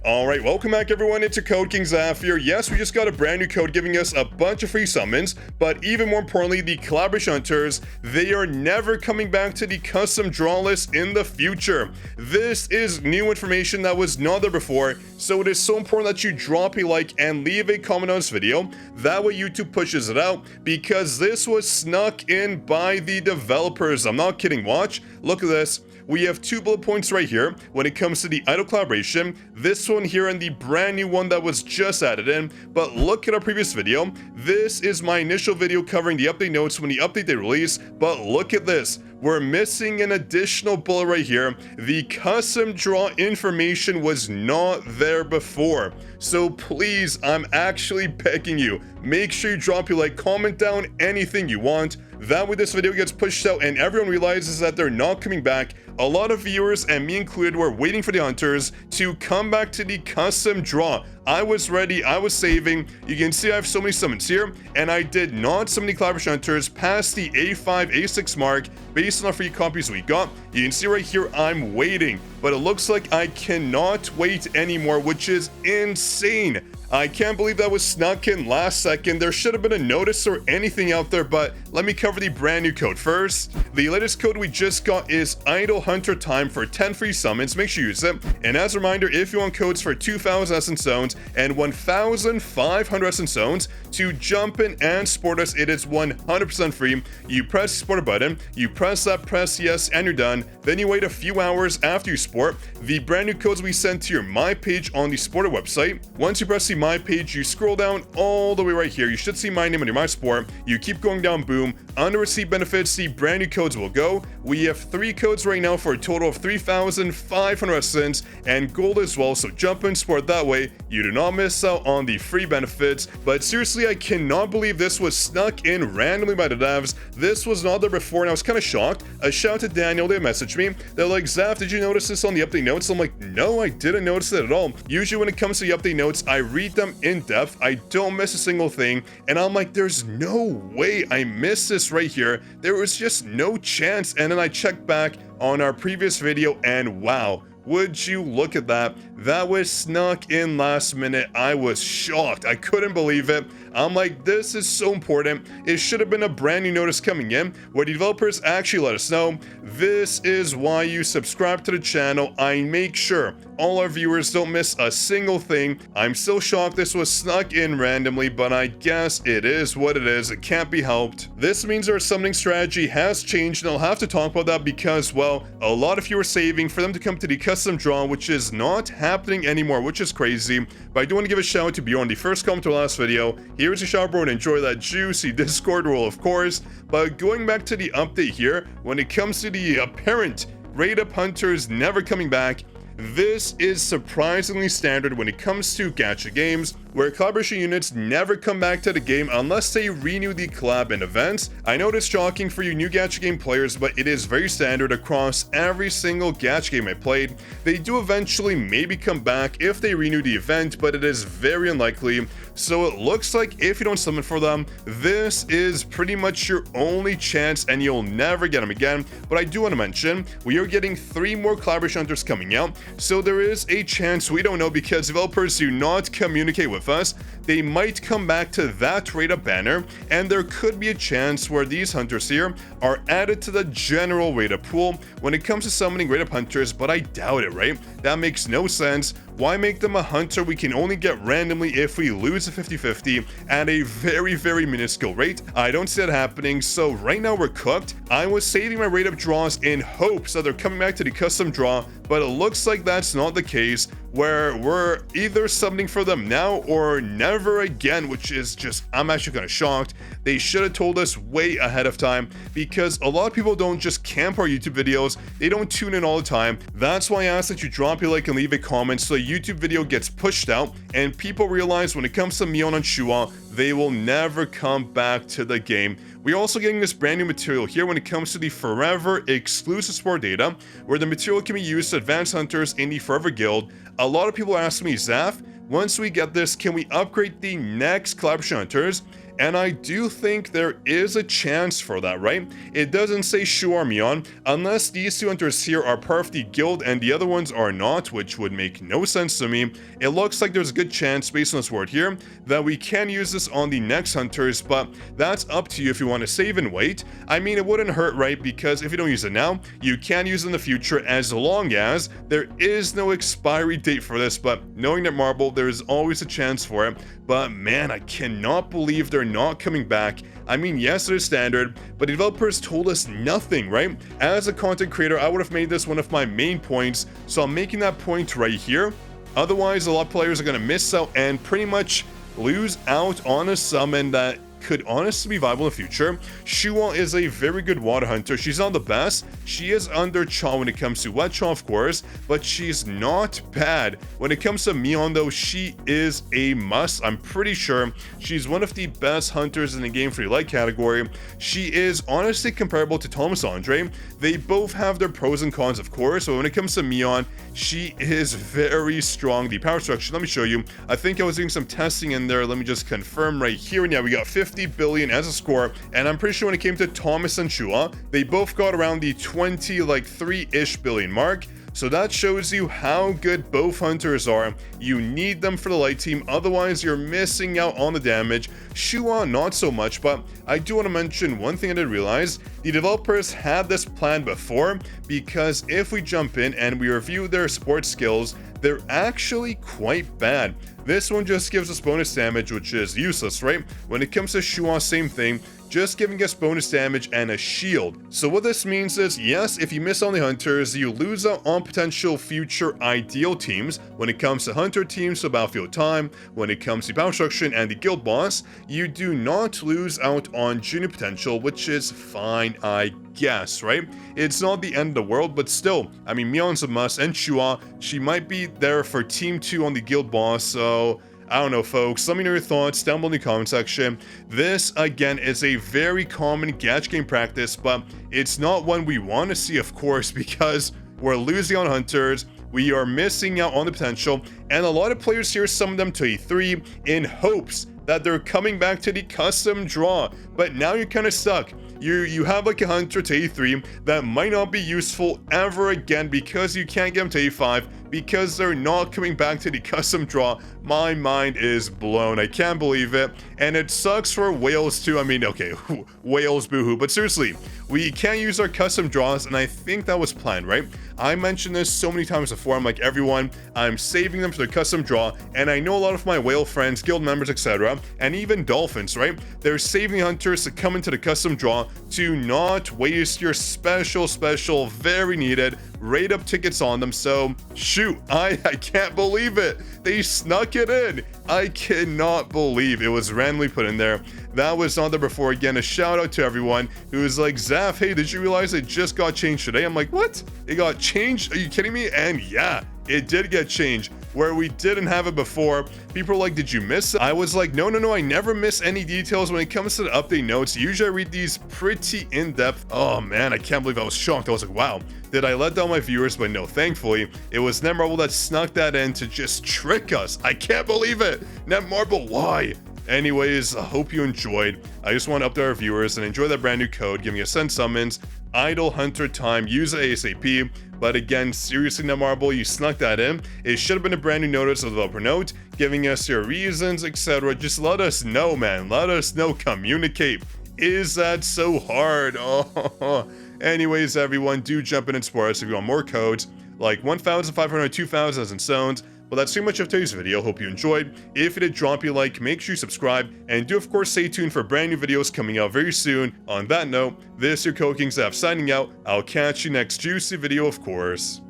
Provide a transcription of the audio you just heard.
Alright, welcome back everyone, it's your Code King Zaf here. Yes, we just got a brand new code giving us a bunch of free summons, but even more importantly, the collaboration hunters, they are never coming back to the custom draw list in the future. This is new information that was not there before, so it is so important that you drop a like and leave a comment on this video. That way YouTube pushes it out, because this was snuck in by the developers. I'm not kidding, watch, look at this. We have 2 bullet points right here when it comes to the idol collaboration. This one here and the brand new one that was just added in. But look at our previous video. This is my initial video covering the update notes when the update they release. But look at this. We're missing an additional bullet right here. The custom draw information was not there before. So please, I'm actually begging you, make sure you drop your like, comment down anything you want. That way this video gets pushed out and everyone realizes that they're not coming back. A lot of viewers, and me included, were waiting for the hunters to come back to the custom draw. I was ready, I was saving. You can see I have so many summons here, and I did not summon the collaboration hunters past the A5, A6 mark based on the free copies we got. You can see right here, I'm waiting, but it looks like I cannot wait anymore, which is insane. I can't believe that was snuck in last second. There should have been a notice or anything out there, but let me cover the brand new code first. The latest code we just got is IDLEHUNTERTIME for 10 free summons. Make sure you use it. And as a reminder, if you want codes for 2,000 Essence Zones and 1,500 Essence Zones to jump in and support us, it is 100% free. You press the support button, you press that, press yes, and you're done. Then you wait a few hours after you support. The brand new codes we send to your My page on the supporter website. Once you press the My page, you scroll down all the way right here. You should see my name under My Support. You keep going down, boom. Under Receipt Benefits, the brand new codes will go. We have 3 codes right now for a total of 3,500 Essence and gold as well, so jump in, support that way. You do not miss out on the free benefits. But seriously, I cannot believe this was snuck in randomly by the devs. This was not there before, and I was kind of shocked. A shout to Daniel, they messaged me. They're like, Zaf, did you notice this on the update notes? I'm like, no, I didn't notice it at all. Usually when it comes to the update notes, I read them in depth. I don't miss a single thing, and I'm like, there's no way I missed this right here. There was just no chance. And then I checked back on our previous video, and wow, would you look at that? That was snuck in last minute. I was shocked. I couldn't believe it. I'm like, this is so important. It should have been a brand new notice coming in where the developers actually let us know. This is why you subscribe to the channel. I make sure all our viewers don't miss a single thing. I'm still shocked this was snuck in randomly, but I guess it is what it is. It can't be helped. This means our summoning strategy has changed, and I'll have to talk about that because, well, a lot of you are saving for them to come to the custom draw, which is not happening anymore, which is crazy. But I do want to give a shout out to Bjorn, the first comment to our last video. Here's a shout, bro, and enjoy that juicy Discord role, of course. But going back to the update here, when it comes to the apparent raid-up hunters never coming back, this is surprisingly standard when it comes to gacha games, where collaboration units never come back to the game unless they renew the collab and events. I know it's shocking for you new gacha game players, but it is very standard across every single gacha game I played. They do eventually maybe come back if they renew the event, but it is very unlikely. So it looks like if you don't summon for them, this is pretty much your only chance and you'll never get them again. But I do want to mention, we are getting 3 more collaboration hunters coming out. So there is a chance, we don't know because developers do not communicate with us. They might come back to that raid-up banner, and there could be a chance where these hunters here are added to the general raid-up pool when it comes to summoning raid-up hunters, but I doubt it, right? That makes no sense. Why make them a hunter we can only get randomly if we lose a 50-50 at a very, very minuscule rate? I don't see that happening, so right now we're cooked. I was saving my raid-up draws in hopes that they're coming back to the custom draw, but it looks like that's not the case, where we're either summoning for them now or never again, which is just, I'm actually kind of shocked. They should have told us way ahead of time, because a lot of people don't just camp our YouTube videos, they don't tune in all the time. That's why I ask that you drop a like and leave a comment so the YouTube video gets pushed out and people realize when it comes to Mion and Shua, they will never come back to the game. We're also getting this brand new material here when it comes to the Forever exclusive support data, where the material can be used to advance hunters in the Forever Guild. A lot of people ask me, Zaf, once we get this, can we upgrade the next collaboration hunters? and I do think there is a chance for that, right? It doesn't say Shu or Mion, unless these two hunters here are part of the guild and the other ones are not, which would make no sense to me. It looks like there's a good chance, based on this word here, that we can use this on the next hunters, but that's up to you if you want to save and wait. I mean, it wouldn't hurt, right? Because if you don't use it now, you can use it in the future as long as there is no expiry date for this, but knowing that Marble, there is always a chance for it. But man, I cannot believe they're not coming back. I mean, yes, they're standard, but developers told us nothing, right? As a content creator, I would have made this one of my main points, so I'm making that point right here. Otherwise, a lot of players are going to miss out and pretty much lose out on a summon that could honestly be viable in the future. Shuwa is a very good water hunter. She's not the best. She is under Cha when it comes to wet Cha, of course, but she's not bad. When it comes to Mion, though, she is a must. I'm pretty sure she's one of the best hunters in the game for the light category. She is honestly comparable to Thomas Andre. They both have their pros and cons, of course, but when it comes to Mion, she is very strong. The power structure, let me show you. I think I was doing some testing in there. Let me just confirm right here. And yeah, we got 50 billion as a score, and I'm pretty sure when it came to Thomas and Shua, they both got around the 3-ish billion mark. So that shows you how good both hunters are. You need them for the light team, otherwise you're missing out on the damage. Shua, not so much, but I do want to mention one thing I did realize. The developers had this plan before, because if we jump in and we review their support skills, they're actually quite bad. This one just gives us bonus damage, which is useless, right? When it comes to Shua, same thing, just giving us bonus damage and a shield. So what this means is, yes, if you miss on the hunters, you lose out on potential future ideal teams. When it comes to hunter teams, so Battlefield Time, when it comes to Power Destruction and the guild boss, you do not lose out on junior potential, which is fine, I guess, right? It's not the end of the world, but still, I mean, Mion's a must, and Shua, she might be there for Team 2 on the guild boss, so I don't know, folks. Let me know your thoughts down below in the comment section. This, again, is a very common gacha game practice, but it's not one we want to see, of course, because we're losing on hunters, we are missing out on the potential, and a lot of players here summon them to E3 in hopes that they're coming back to the custom draw, but now you're kind of stuck. You have like a hunter to E3 that might not be useful ever again because you can't get them to E5 because they're not coming back to the custom draw. My mind is blown. I can't believe it. And it sucks for whales too. I mean, okay, whales boohoo. But seriously, we can't use our custom draws, and I think that was planned, right? I mentioned this so many times before. I'm like, everyone, I'm saving them for the custom draw, and I know a lot of my whale friends, guild members, etc., and even dolphins, right? They're saving hunters to come into the custom draw to not waste your special, very needed rate up tickets on them. So shoot, I can't believe it. They snuck it in. I cannot believe it was randomly put in there. That was not there before. Again, a shout out to everyone who was like, Zaf, hey, did you realize it just got changed today? I'm like, what? It got changed? Are you kidding me? And yeah, it did get changed. Where we didn't have it before, people are like, did you miss it? I was like, no, I never miss any details when it comes to the update notes. Usually I read these pretty in-depth. Oh man, I can't believe I was shocked. I was like, wow, did I let down my viewers? But no, thankfully, it was Netmarble that snuck that in to just trick us. I can't believe it. Netmarble, why? Anyways, I hope you enjoyed. I just want to update our viewers and enjoy that brand new code, giving us 10 summons, IDLEHUNTERTIME, use it ASAP. But again, seriously, Netmarble, you snuck that in. It should have been a brand new notice of the developer note, giving us your reasons, etc. Just let us know, man. Let us know. Communicate. Is that so hard? Oh. Anyways, everyone, do jump in and support us if you want more codes, like 1,500, 2,000 and zones. Well, that's pretty much of today's video. Hope you enjoyed. If you did, drop a like, make sure you subscribe, and do of course stay tuned for brand new videos coming out very soon. On that note, this is your CodeKingZaf signing out. I'll catch you next juicy video, of course.